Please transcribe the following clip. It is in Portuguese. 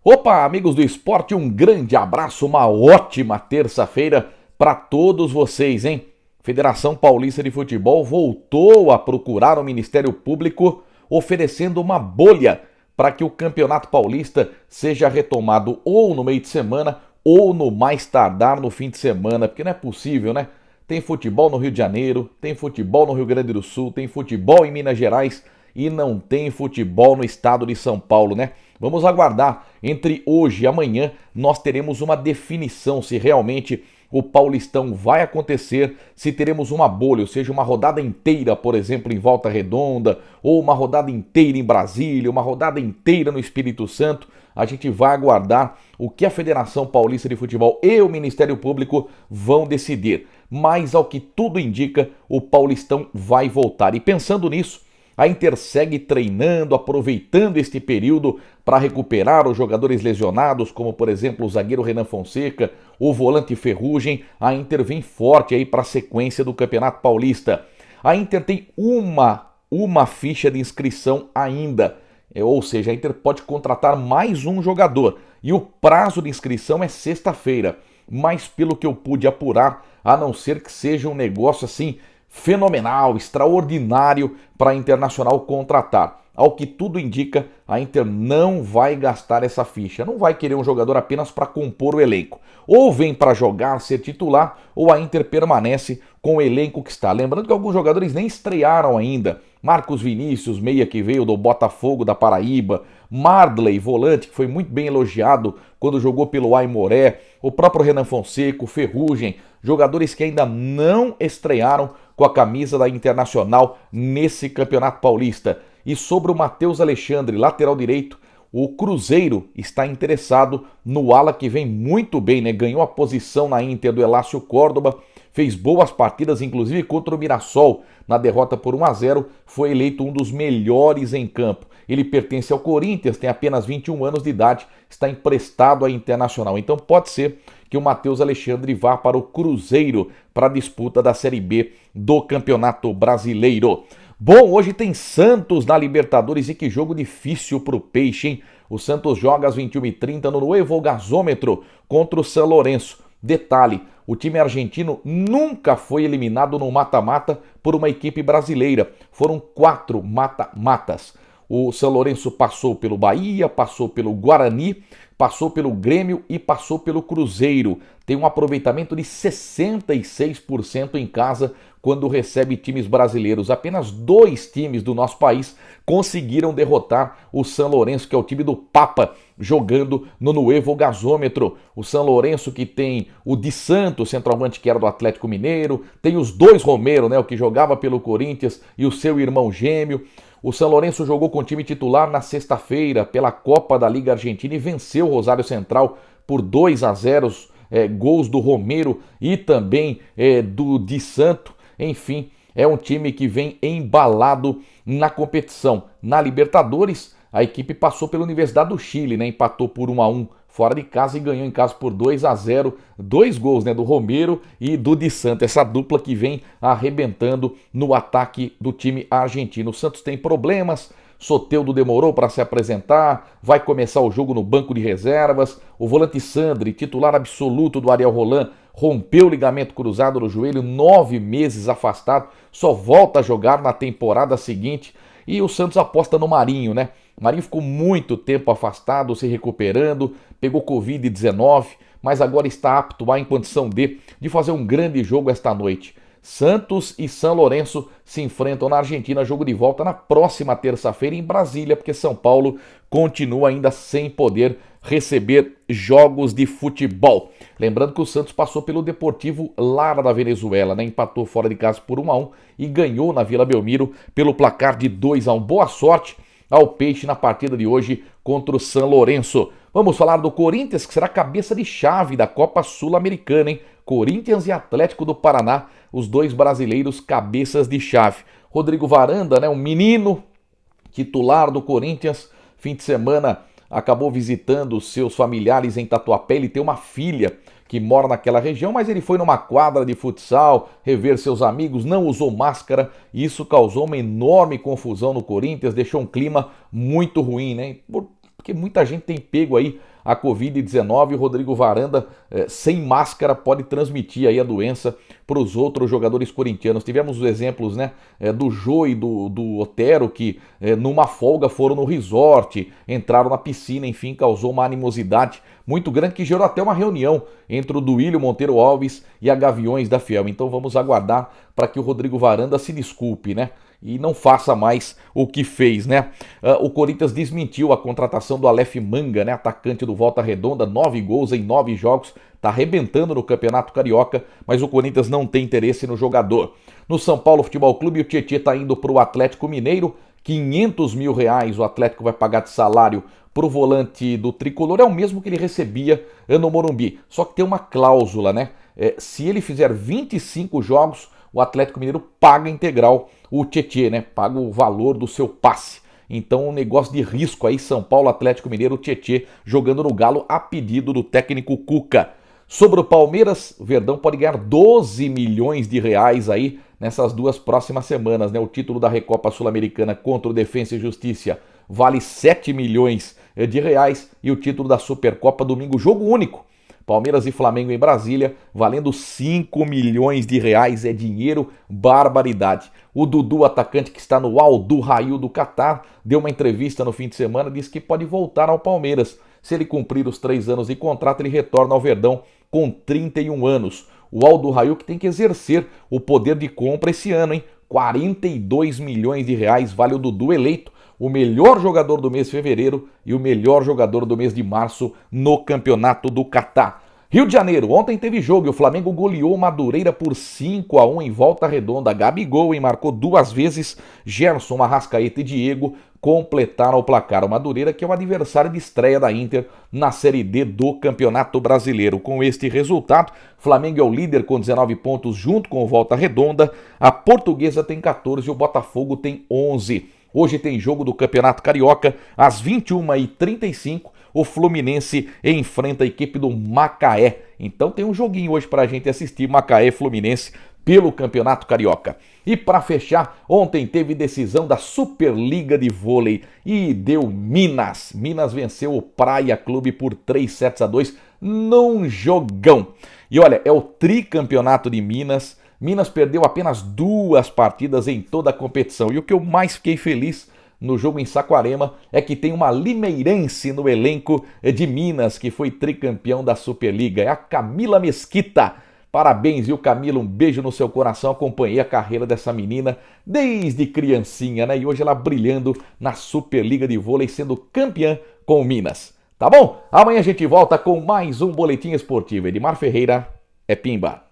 Opa, amigos do esporte, um grande abraço, uma ótima terça-feira para todos vocês, hein? Federação Paulista de Futebol voltou a procurar o Ministério Público oferecendo uma bolha para que o Campeonato Paulista seja retomado ou no meio de semana ou no mais tardar no fim de semana, porque não é possível, né? Tem futebol no Rio de Janeiro, tem futebol no Rio Grande do Sul, tem futebol em Minas Gerais e não tem futebol no estado de São Paulo, né? Vamos aguardar. Entre hoje e amanhã nós teremos uma definição se realmente o Paulistão vai acontecer, se teremos uma bolha, ou seja, uma rodada inteira, por exemplo, em Volta Redonda, ou uma rodada inteira em Brasília, uma rodada inteira no Espírito Santo. A gente vai aguardar o que a Federação Paulista de Futebol e o Ministério Público vão decidir. Mas, ao que tudo indica, o Paulistão vai voltar. E pensando nisso, a Inter segue treinando, aproveitando este período para recuperar os jogadores lesionados, como por exemplo o zagueiro Renan Fonseca, o volante Ferrugem. A Inter vem forte aí para a sequência do Campeonato Paulista. A Inter tem uma ficha de inscrição ainda, ou seja, a Inter pode contratar mais um jogador e o prazo de inscrição é sexta-feira. Mas pelo que eu pude apurar, a não ser que seja um negócio assim fenomenal, extraordinário para a Internacional contratar. Ao que tudo indica, a Inter não vai gastar essa ficha, não vai querer um jogador apenas para compor o elenco. Ou vem para jogar, ser titular, ou a Inter permanece com o elenco que está. Lembrando que alguns jogadores nem estrearam ainda. Marcos Vinícius, meia que veio do Botafogo da Paraíba, Mardley, volante, que foi muito bem elogiado quando jogou pelo Aimoré, o próprio Renan Fonseca, o Ferrugem, jogadores que ainda não estrearam com a camisa da Internacional nesse Campeonato Paulista. E sobre o Matheus Alexandre, lateral direito, o Cruzeiro está interessado no ala que vem muito bem, né? Ganhou a posição na Inter do Elácio Córdoba, fez boas partidas, inclusive contra o Mirassol. Na derrota por 1-0, foi eleito um dos melhores em campo. Ele pertence ao Corinthians, tem apenas 21 anos de idade, está emprestado à Internacional. Então pode ser que o Matheus Alexandre vá para o Cruzeiro para a disputa da Série B do Campeonato Brasileiro. Bom, hoje tem Santos na Libertadores e que jogo difícil para o Peixe, hein? O Santos joga às 21h30 no Nuevo Gasômetro contra o São Lourenço. Detalhe, o time argentino nunca foi eliminado no mata-mata por uma equipe brasileira. Foram 4 mata-matas. O São Lourenço passou pelo Bahia, passou pelo Guarani, passou pelo Grêmio e passou pelo Cruzeiro. Tem um aproveitamento de 66% em casa quando recebe times brasileiros. Apenas 2 times do nosso país conseguiram derrotar o São Lourenço, que é o time do Papa, jogando no Nuevo Gasômetro. O São Lourenço que tem o Di Santo, centroavante que era do Atlético Mineiro, tem os 2 Romero, né, o que jogava pelo Corinthians e o seu irmão gêmeo. O São Lourenço jogou com o time titular na sexta-feira pela Copa da Liga Argentina e venceu o Rosário Central por 2-0, gols do Romero e também do Di Santo. Enfim, é um time que vem embalado na competição. Na Libertadores, a equipe passou pela Universidade do Chile, né? Empatou por 1-1 fora de casa e ganhou em casa por 2-0. 2 gols, né, do Romero e do Di Santo. Essa dupla que vem arrebentando no ataque do time argentino. O Santos tem problemas. Soteldo demorou para se apresentar, vai começar o jogo no banco de reservas. O volante Sandri, titular absoluto do Ariel Roland, rompeu o ligamento cruzado no joelho, 9 meses afastado, só volta a jogar na temporada seguinte. E o Santos aposta no Marinho, né? O Marinho ficou muito tempo afastado, se recuperando, pegou Covid-19, mas agora está apto, em condição de fazer um grande jogo esta noite. Santos e São Lourenço se enfrentam na Argentina, jogo de volta na próxima terça-feira em Brasília, porque São Paulo continua ainda sem poder receber jogos de futebol. Lembrando que o Santos passou pelo Deportivo Lara da Venezuela, né? Empatou fora de casa por 1-1 e ganhou na Vila Belmiro pelo placar de 2-1. Boa sorte ao Peixe na partida de hoje contra o São Lourenço. Vamos falar do Corinthians, que será cabeça de chave da Copa Sul-Americana, hein? Corinthians e Atlético do Paraná, os 2 brasileiros cabeças de chave. Rodrigo Varanda, né, um menino titular do Corinthians, fim de semana acabou visitando seus familiares em Tatuapé. Ele tem uma filha que mora naquela região, mas ele foi numa quadra de futsal rever seus amigos, não usou máscara e isso causou uma enorme confusão no Corinthians, deixou um clima muito ruim, né? Por porque muita gente tem pego aí a Covid-19 e o Rodrigo Varanda, sem máscara, pode transmitir aí a doença para os outros jogadores corintianos. Tivemos os exemplos, né, do Jô e do Otero, que numa folga foram no resort, entraram na piscina, enfim, causou uma animosidade muito grande que gerou até uma reunião entre o Duílio Monteiro Alves e a Gaviões da Fiel. Então vamos aguardar para que o Rodrigo Varanda se desculpe, né? E não faça mais o que fez, né? O Corinthians desmentiu a contratação do Aleph Manga, né? Atacante do Volta Redonda, 9 gols em 9 jogos, tá arrebentando no Campeonato Carioca, mas o Corinthians não tem interesse no jogador. No São Paulo Futebol Clube, o Tietê tá indo para o Atlético Mineiro, R$500 mil o Atlético vai pagar de salário para o volante do Tricolor, é o mesmo que ele recebia no Morumbi, só que tem uma cláusula, né? Se ele fizer 25 jogos, o Atlético Mineiro paga integral o Tietê, né? Paga o valor do seu passe. Então, um negócio de risco aí, São Paulo, Atlético Mineiro, o Tietê jogando no Galo a pedido do técnico Cuca. Sobre o Palmeiras, o Verdão pode ganhar R$12 milhões aí nessas duas próximas semanas, né? O título da Recopa Sul-Americana contra o Defensa e Justiça vale R$7 milhões e o título da Supercopa domingo, jogo único. Palmeiras e Flamengo em Brasília, valendo R$5 milhões, é dinheiro, barbaridade. O Dudu, atacante que está no Al Duhail do Catar, deu uma entrevista no fim de semana, disse que pode voltar ao Palmeiras. Se ele cumprir os 3 anos de contrato, ele retorna ao Verdão com 31 anos. O Al Duhail que tem que exercer o poder de compra esse ano, hein? R$42 milhões vale o Dudu, eleito o melhor jogador do mês de fevereiro e o melhor jogador do mês de março no Campeonato do Catar. Rio de Janeiro, ontem teve jogo e o Flamengo goleou Madureira por 5-1 em Volta Redonda. Gabigol marcou 2 vezes, Gerson, Arrascaeta e Diego completaram o placar. O Madureira, que é o adversário de estreia da Inter na Série D do Campeonato Brasileiro. Com este resultado, Flamengo é o líder com 19 pontos junto com o Volta Redonda, a Portuguesa tem 14 e o Botafogo tem 11. Hoje tem jogo do Campeonato Carioca, às 21h35, o Fluminense enfrenta a equipe do Macaé. Então tem um joguinho hoje pra gente assistir, Macaé e Fluminense, pelo Campeonato Carioca. E para fechar, ontem teve decisão da Superliga de Vôlei e deu Minas. Minas venceu o Praia Clube por 3-2 num jogão. E olha, é o tricampeonato de Minas. Minas perdeu apenas 2 partidas em toda a competição. E o que eu mais fiquei feliz no jogo em Saquarema é que tem uma limeirense no elenco de Minas, que foi tricampeão da Superliga. É a Camila Mesquita. Parabéns, viu, Camila? Um beijo no seu coração. Acompanhei a carreira dessa menina desde criancinha, né? E hoje ela brilhando na Superliga de Vôlei, sendo campeã com o Minas. Tá bom? Amanhã a gente volta com mais um Boletim Esportivo. Edmar Ferreira é Pimba.